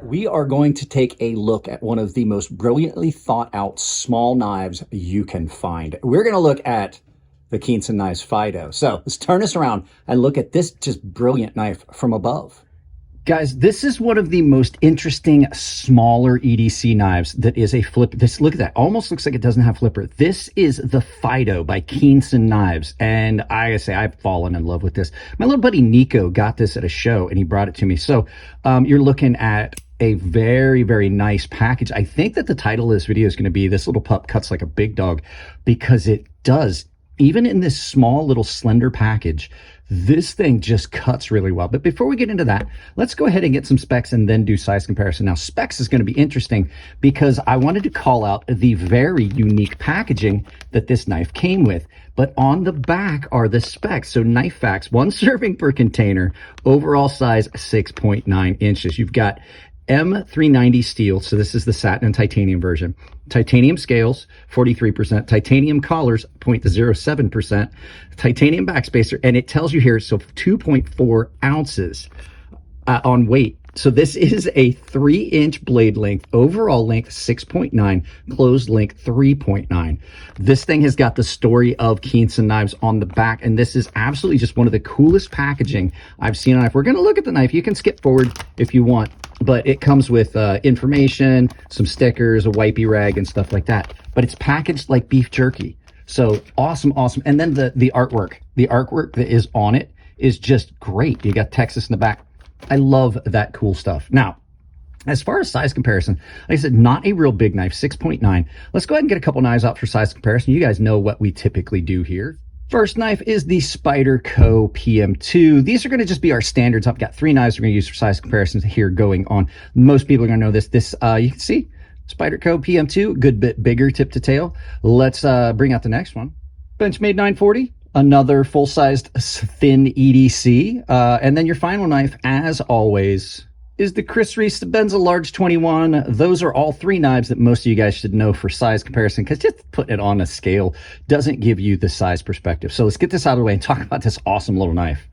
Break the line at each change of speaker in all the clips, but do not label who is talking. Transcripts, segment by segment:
We are going to take a look at one of the most brilliantly thought out small knives you can find. We're going to look at the Keanison Knives Fido. So let's turn this around and look at this just brilliant knife from above. Guys, this is one of the most interesting smaller EDC knives that is a flip. Look at that. Almost looks like it doesn't have flipper. This is the Fido by Keanison Knives. And I gotta say, I've fallen in love with this. My little buddy Nico got this at a show and he brought it to me. So you're looking at a very, very nice package. I think that the title of this video is going to be "This Little Pup Cuts Like a Big Dog," because it does. Even in this small little slender package, this thing just cuts really well. But before we get into that, let's go ahead and get some specs and then do size comparison. Now, specs is going to be interesting because I wanted to call out the very unique packaging that this knife came with. But on the back are the specs. So knife facts: 1 serving per container, overall size 6.9 inches. You've got M390 steel, so this is the satin and titanium version. Titanium scales, 43%. Titanium collars, 0.07%. Titanium backspacer, and it tells you here, so 2.4 ounces on weight. So this is a 3-inch blade length, overall length 6.9, closed length 3.9. This thing has got the story of Keanison Knives on the back, and this is absolutely just one of the coolest packaging I've seen on a knife. We're going to look at the knife. You can skip forward if you want, but it comes with information, some stickers, a wipey rag, and stuff like that. But it's packaged like beef jerky. So awesome, awesome. And then the artwork. The artwork that is on it is just great. You got Texas in the back. I love that cool stuff. Now, as far as size comparison, like I said, not a real big knife, 6.9. Let's go ahead and get a couple knives out for size comparison. You guys know what we typically do here. First knife is the Spyderco PM2. These are going to just be our standards. I've got 3 knives we're going to use for size comparisons here going on. Most people are going to know this. You can see Spyderco PM2, good bit bigger tip to tail. Let's bring out the next one. Benchmade 940. Another full-sized thin EDC. And then your final knife, as always, is the Chris Reese Benza Large 21. Those are all 3 knives that most of you guys should know for size comparison, because just putting it on a scale doesn't give you the size perspective. So let's get this out of the way and talk about this awesome little knife.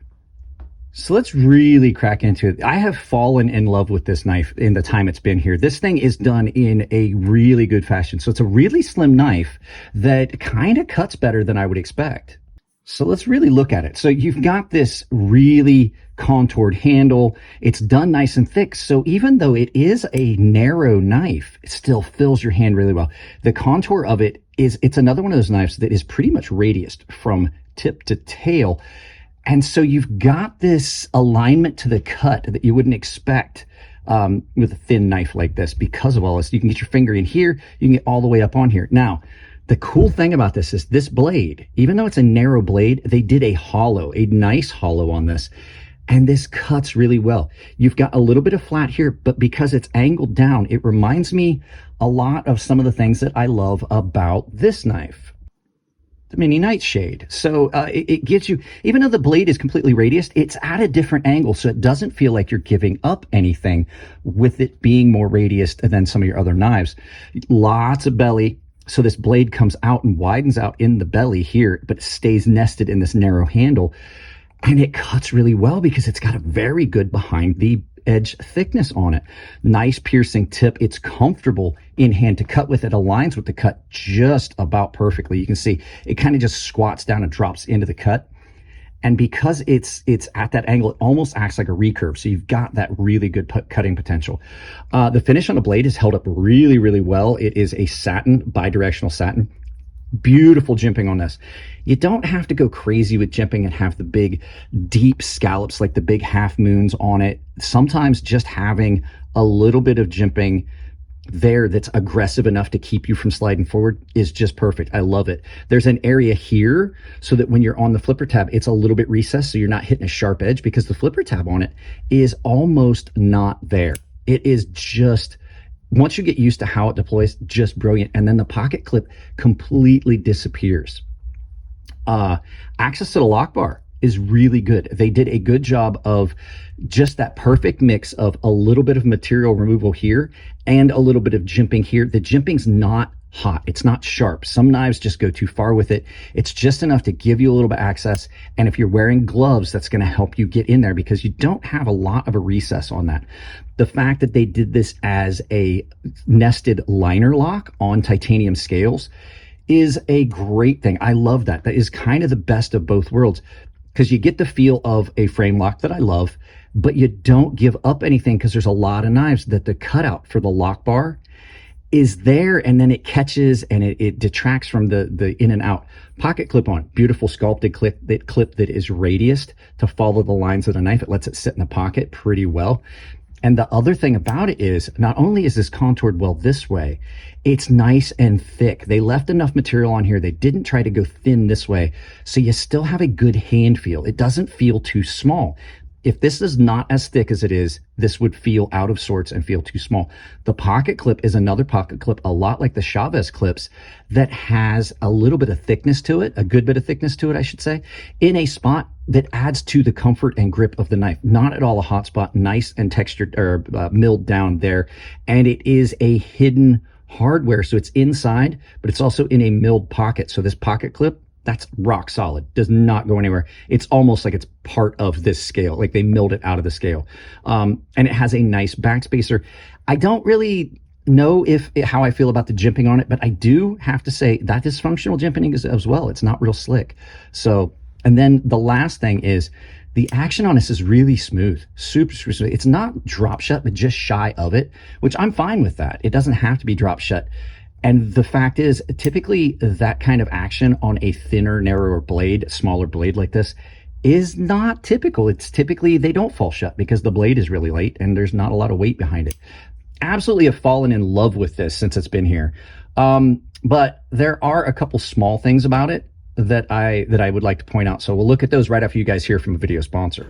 So let's really crack into it. I have fallen in love with this knife in the time it's been here. This thing is done in a really good fashion. So it's a really slim knife that kind of cuts better than I would expect. So let's really look at it. So you've got this really contoured handle. It's done nice and thick. So even though it is a narrow knife, it still fills your hand really well. The contour of it it's another one of those knives that is pretty much radiused from tip to tail. And so you've got this alignment to the cut that you wouldn't expect with a thin knife like this because of all this. You can get your finger in here. You can get all the way up on here. Now, the cool thing about this is this blade, even though it's a narrow blade, they did a nice hollow on this. And this cuts really well. You've got a little bit of flat here, but because it's angled down, it reminds me a lot of some of the things that I love about this knife, the Mini Nightshade. So it gives you, even though the blade is completely radiused, it's at a different angle. So it doesn't feel like you're giving up anything with it being more radiused than some of your other knives. Lots of belly. So this blade comes out and widens out in the belly here, but it stays nested in this narrow handle. And it cuts really well because it's got a very good behind the edge thickness on it. Nice piercing tip. It's comfortable in hand to cut with. It aligns with the cut just about perfectly. You can see it kind of just squats down and drops into the cut. And because it's at that angle, it almost acts like a recurve. So you've got that really good cutting potential. The finish on the blade is held up really, really well. It is a satin, bidirectional satin. Beautiful jimping on this. You don't have to go crazy with jimping and have the big, deep scallops like the big half moons on it. Sometimes just having a little bit of jimping there that's aggressive enough to keep you from sliding forward is just perfect. I love it. There's an area here so that when you're on the flipper tab, it's a little bit recessed so you're not hitting a sharp edge, because the flipper tab on it is almost not there. It is just, once you get used to how it deploys, just brilliant. And then the pocket clip completely disappears. Access to the lock bar is really good. They did a good job of just that perfect mix of a little bit of material removal here and a little bit of jimping here. The jimping's not hot. It's not sharp. Some knives just go too far with it. It's just enough to give you a little bit of access. And if you're wearing gloves, that's going to help you get in there because you don't have a lot of a recess on that. The fact that they did this as a nested liner lock on titanium scales is a great thing. I love that. That is kind of the best of both worlds because you get the feel of a frame lock that I love, but you don't give up anything because there's a lot of knives that the cutout for the lock bar is there and then it catches and it detracts from the in and out. Pocket clip on, beautiful sculpted clip that is radiused to follow the lines of the knife. It lets it sit in the pocket pretty well. And the other thing about it is not only is this contoured well this way, it's nice and thick. They left enough material on here. They didn't try to go thin this way. So you still have a good hand feel. It doesn't feel too small. If this is not as thick as it is, this would feel out of sorts and feel too small. The pocket clip is another pocket clip, a lot like the Chavez clips, that has a little bit of thickness to it, a good bit of thickness to it, I should say, in a spot that adds to the comfort and grip of the knife. Not at all a hot spot, nice and textured or milled down there. And it is a hidden hardware. So it's inside, but it's also in a milled pocket. So this pocket clip, that's rock solid, does not go anywhere. It's almost like it's part of this scale, like they milled it out of the scale. And it has a nice backspacer. I don't really know how I feel about the jimping on it, but I do have to say that is functional jimping as well. It's not real slick. So, and then the last thing is the action on this is really smooth, super smooth. It's not drop shut, but just shy of it, which I'm fine with that. It doesn't have to be drop shut. And the fact is, typically that kind of action on a thinner, narrower blade, smaller blade like this, is not typical. It's typically, they don't fall shut because the blade is really light and there's not a lot of weight behind it. Absolutely have fallen in love with this since it's been here. But there are a couple small things about it that I would like to point out. So we'll look at those right after you guys hear from a video sponsor.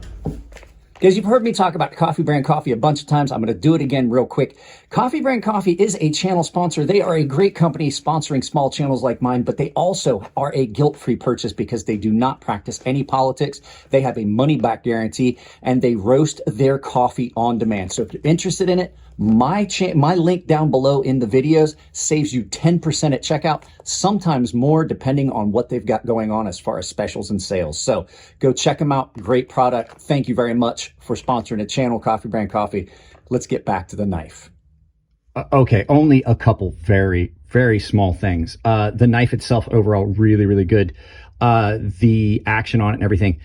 Because you've heard me talk about Coffee Brand Coffee a bunch of times. I'm going to do it again real quick. Coffee Brand Coffee is a channel sponsor. They are a great company sponsoring small channels like mine, but they also are a guilt-free purchase because they do not practice any politics. They have a money-back guarantee, and they roast their coffee on demand. So if you're interested in it, my link down below in the videos saves you 10% at checkout, sometimes more depending on what they've got going on as far as specials and sales. So go check them out. Great product. Thank you very much for sponsoring the channel, Coffee Brand Coffee. Let's get back to the knife. Okay, only a couple very, very small things. The knife itself overall really, really good. The action on it and everything.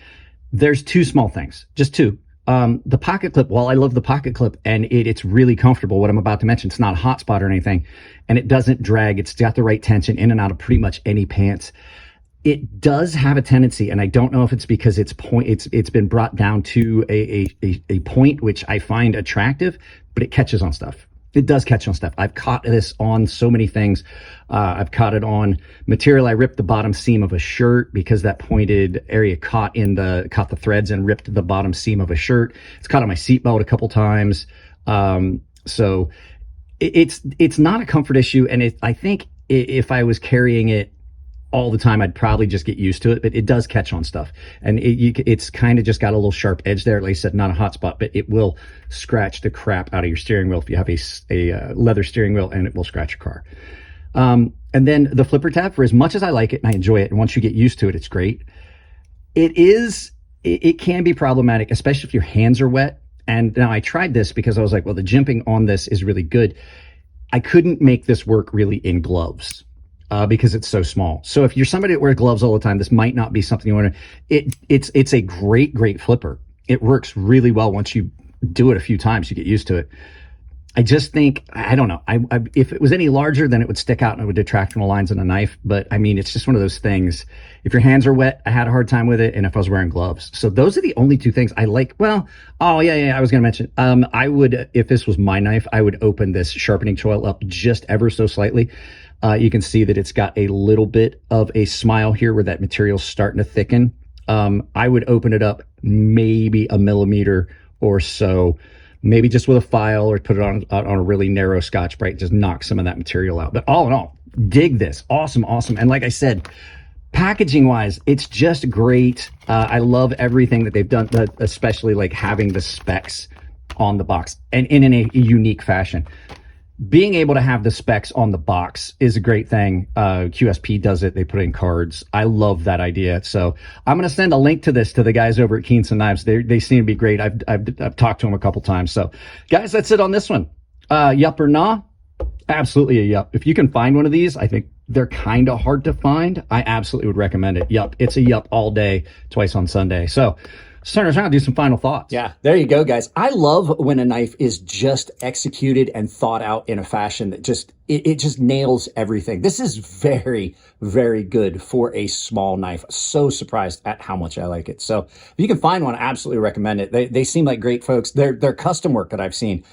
There's two small things, just two. The pocket clip, while I love the pocket clip and it's really comfortable, what I'm about to mention, it's not a hot spot or anything, and it doesn't drag. It's got the right tension in and out of pretty much any pants. It does have a tendency, and I don't know if it's because it's been brought down to a point which I find attractive, but it catches on stuff. It does catch on stuff. I've caught this on so many things. I've caught it on material. I ripped the bottom seam of a shirt because that pointed area caught the threads and ripped the bottom seam of a shirt. It's caught on my seatbelt a couple times. So it's not a comfort issue. And I think if I was carrying it all the time, I'd probably just get used to it, but it does catch on stuff. And it's kind of just got a little sharp edge there. Like I said, not a hot spot, but it will scratch the crap out of your steering wheel if you have a leather steering wheel, and it will scratch your car. And then the flipper tab, for as much as I like it and I enjoy it, and once you get used to it, it's great. It can be problematic, especially if your hands are wet. And now I tried this because I was like, well, the jimping on this is really good. I couldn't make this work really in gloves. Because it's so small. So if you're somebody that wears gloves all the time, this might not be something you want to. It's a great flipper. It works really well once you do it a few times. You get used to it. I just think, I don't know. If it was any larger, then it would stick out and it would detract from the lines on a knife. But I mean, it's just one of those things. If your hands are wet, I had a hard time with it. And if I was wearing gloves. So those are the only two things I like. Well, oh yeah, I was going to mention, I would, if this was my knife, I would open this sharpening choil up just ever so slightly. You can see that it's got a little bit of a smile here where that material's starting to thicken. I would open it up maybe a millimeter or so, maybe just with a file, or put it on a really narrow Scotch-Brite, just knock some of that material out. But all in all, dig this. Awesome. And like I said, packaging-wise, it's just great. I love everything that they've done, especially like having the specs on the box and in a unique fashion. being able to have the specs on the box is a great thing. QSP does it. They put it in cards. I love that idea. So I'm going to send a link to this to the guys over at Keanison Knives. They seem to be great. I've talked to them a couple times. So guys, that's it on this one. Yup or nah? Absolutely a yup. If you can find one of these, I think they're kind of hard to find. I absolutely would recommend it. Yup. It's a yup all day, twice on Sunday. So let's turn us around and do some final thoughts. Yeah, there you go, guys. I love when a knife is just executed and thought out in a fashion that just, it just nails everything. This is very, very good for a small knife. So surprised at how much I like it. So if you can find one, I absolutely recommend it. They seem like great folks. Their custom work that I've seen,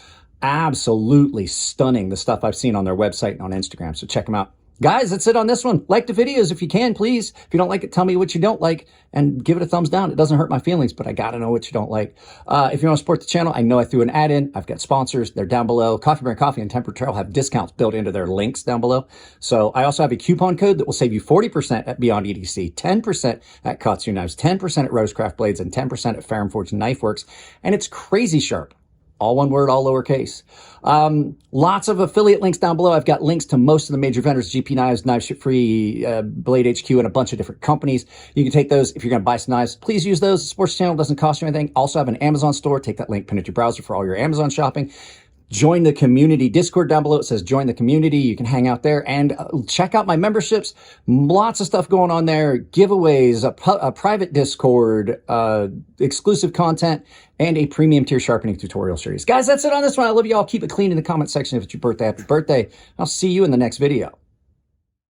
absolutely stunning, the stuff I've seen on their website and on Instagram. So check them out. Guys, that's it on this one. Like the videos if you can, please. If you don't like it, tell me what you don't like and give it a thumbs down. It doesn't hurt my feelings, but I got to know what you don't like. If you want to support the channel, I know I threw an ad in. I've got sponsors. They're down below. Coffee Brand Coffee and Temper Trail have discounts built into their links down below. So I also have a coupon code that will save you 40% at Beyond EDC, 10% at KATSU Knives, 10% at Rosecraft Blades, and 10% at Ferrum Forge Knife Works. And it's crazy sharp. All one word, all lowercase. Lots of affiliate links down below. I've got links to most of the major vendors, GP Knives, Knife Ship Free, Blade HQ, and a bunch of different companies. You can take those if you're going to buy some knives. Please use those. The sports channel doesn't cost you anything. Also have an Amazon store. Take that link, pin it to your browser for all your Amazon shopping. Join the community Discord down below. It says join the community. You can hang out there and check out my memberships. Lots of stuff going on there. Giveaways, a private Discord, exclusive content, and a premium tier sharpening tutorial series. Guys, that's it on this one. I love you all. Keep it clean in the comment section if it's your birthday. Happy birthday. I'll see you in the next video.